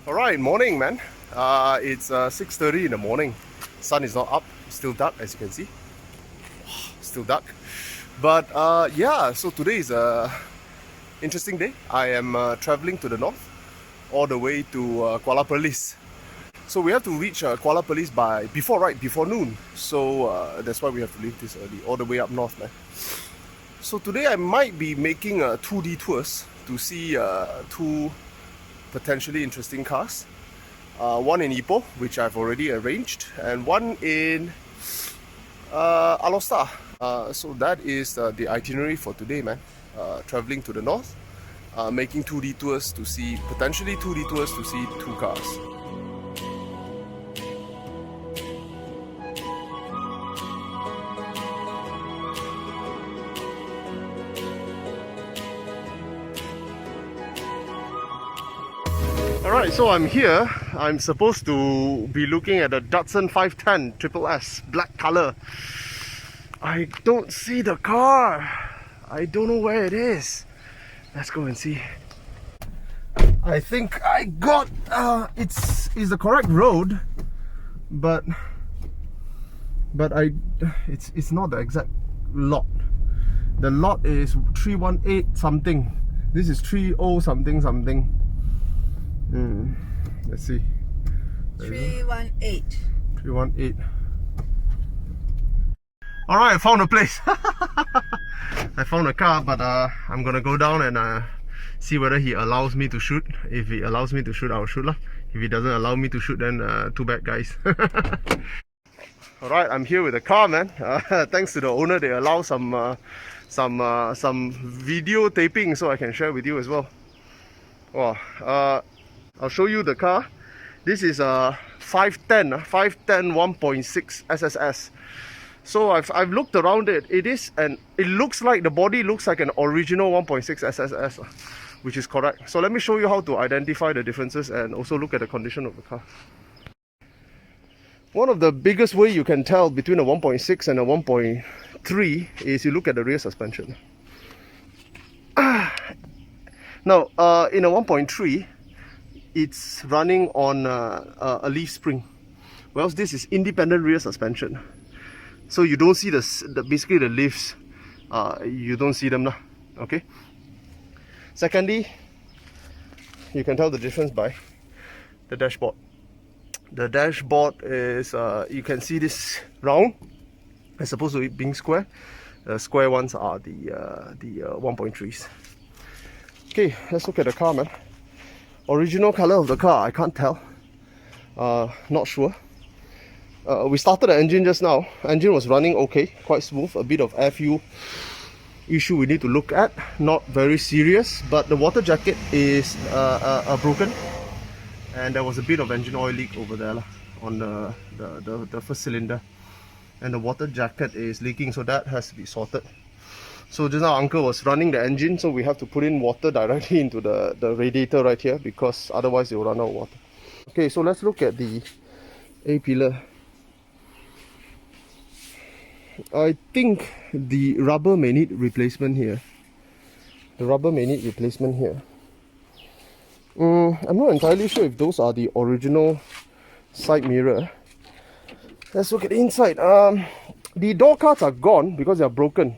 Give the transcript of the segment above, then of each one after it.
Alright, morning man. It's 6:30 in the morning. Sun is not up, still dark as you can see. Still dark. But yeah, so today is a interesting day. I am traveling to the north, all the way to Kuala Perlis. So we have to reach Kuala Perlis by before noon. So that's why we have to leave this early, all the way up north, man. So today I might be making 2D tours to see two potentially interesting cars. One in Ipoh, which I've already arranged, and one in Alostar. So that is the itinerary for today, man. Traveling to the north, making 2D tours to see, potentially 2D tours to see two cars. Alright, so I'm here. I'm supposed to be looking at the Datsun 510 SSS, black color. I don't see the car. I don't know where it is. Let's go and see. I think I got it's the correct road, but it's not the exact lot. The lot is 318 something. This is 30 something something. Let's see. 318. 318. Alright, I found a place. I found a car, but I'm gonna go down and see whether he allows me to shoot. If he allows me to shoot, I'll shoot lah. If he doesn't allow me to shoot, then too bad, guys. Alright, I'm here with the car, man. Thanks to the owner, they allow some video taping, so I can share with you as well. Wow. I'll show you the car. This is a 510 1.6 SSS. So I've looked around it. It looks like, the body looks like an original 1.6 SSS, which is correct. So let me show you how to identify the differences and also look at the condition of the car. One of the biggest way you can tell between a 1.6 and a 1.3 is you look at the rear suspension. Now, in a 1.3, it's running on a leaf spring, whereas this is independent rear suspension. So you don't see basically the leaves, you don't see them now. Okay. Secondly, you can tell the difference by the dashboard. The dashboard is, you can see this round as opposed to it being square. The square ones are the 1.3s. Okay, let's look at the car, man. Original color of the car, I can't tell. Not sure. We started the engine just now. Engine was running okay, quite smooth. A bit of air fuel issue we need to look at. Not very serious, but the water jacket is broken, and there was a bit of engine oil leak over there on the first cylinder, and the water jacket is leaking, so that has to be sorted. So just now uncle was running the engine, so we have to put in water directly into the radiator right here, because otherwise it will run out of water. Okay, so let's look at the A-pillar. I think the rubber may need replacement here. The rubber may need replacement here. I'm not entirely sure if those are the original side mirror. Let's look at the inside. The door cards are gone because they are broken.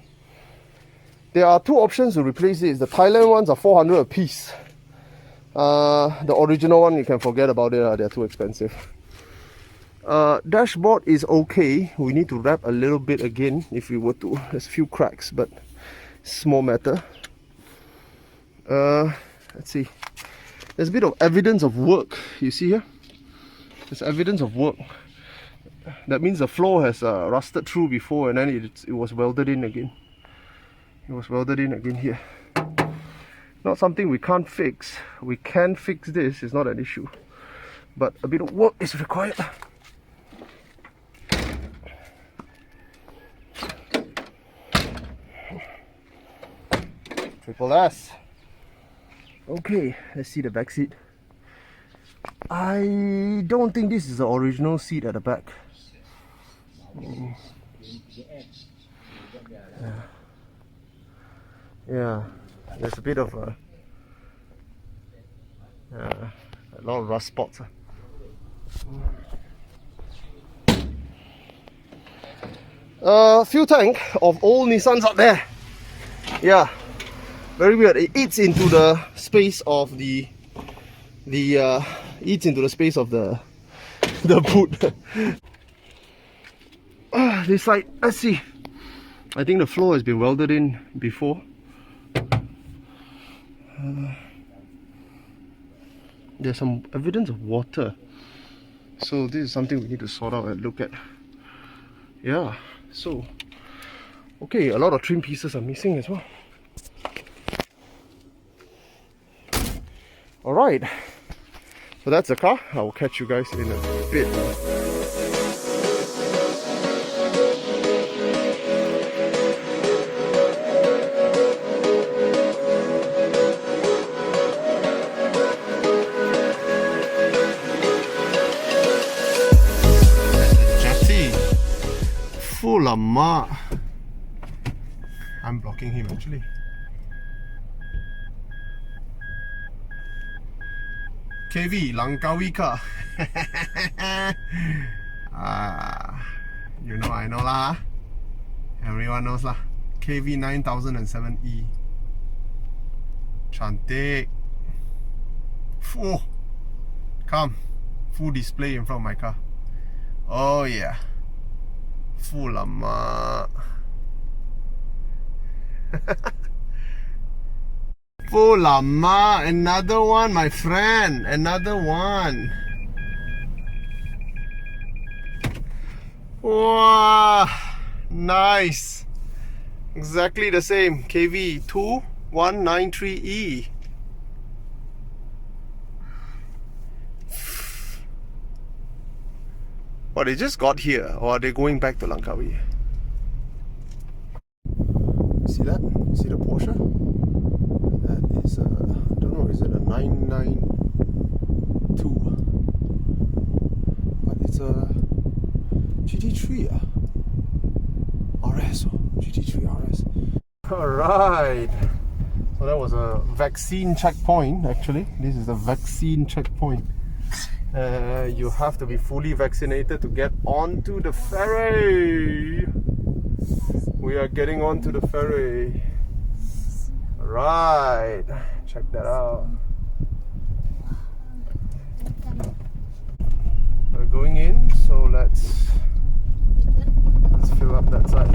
There are two options to replace this. The Thailand ones are 400 a piece. The original one, you can forget about it, they're too expensive. Dashboard is okay. We need to wrap a little bit again if we were to. There's a few cracks, but small matter. Let's see. There's a bit of evidence of work. You see here? There's evidence of work. That means the floor has rusted through before, and then it was welded in again. It was welded in again here. Not something we can't fix. We can fix this, it's not an issue. But a bit of work is required. SSS. Okay, let's see the back seat. I don't think this is the original seat at the back. Yeah, there's a bit of a A lot of rust spots. Fuel tank of old Nissans up there. Yeah, very weird. It eats into the space of the boot. This side, let's see. I think the floor has been welded in before. There's some evidence of water, so this is something we need to sort out and look at. Yeah, so okay, a lot of trim pieces are missing as well. Alright, so that's the car. I will catch you guys in a bit. Lama. I'm blocking him actually. KV, Langkawi car. You know, I know lah. Everyone knows lah. KV 9007E. Cantik. Oh, come. Full display in front of my car. Oh yeah. Full lama. Full lama. Another one, my friend. Another one. Wow, nice. Exactly the same. KV 2193E. Or they just got here, or are they going back to Langkawi? See that? See the Porsche? That is I don't know, is it a 992? But it's a GT3 RS, GT3 RS. Alright, so that was a vaccine checkpoint actually. This is a vaccine checkpoint. You have to be fully vaccinated to get onto the ferry. We are getting onto the ferry. Right, check that out. We're going in, so let's fill up that side.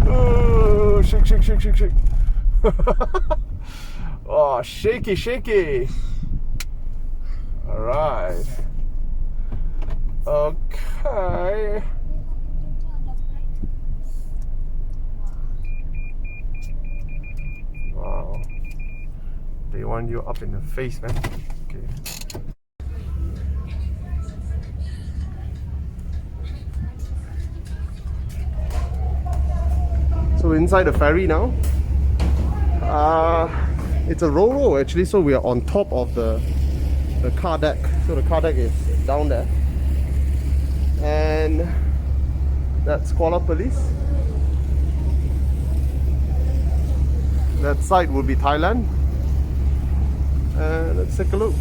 Oh, shake, shake, shake, shake, shake. Oh, shaky, shaky. All right. Okay. Wow. They want you up in the face, man. Okay. So inside the ferry now. It's a ro-ro actually, so we are on top of the car deck. So the car deck is down there. And that's Kuala Police. That side will be Thailand. Let's take a look.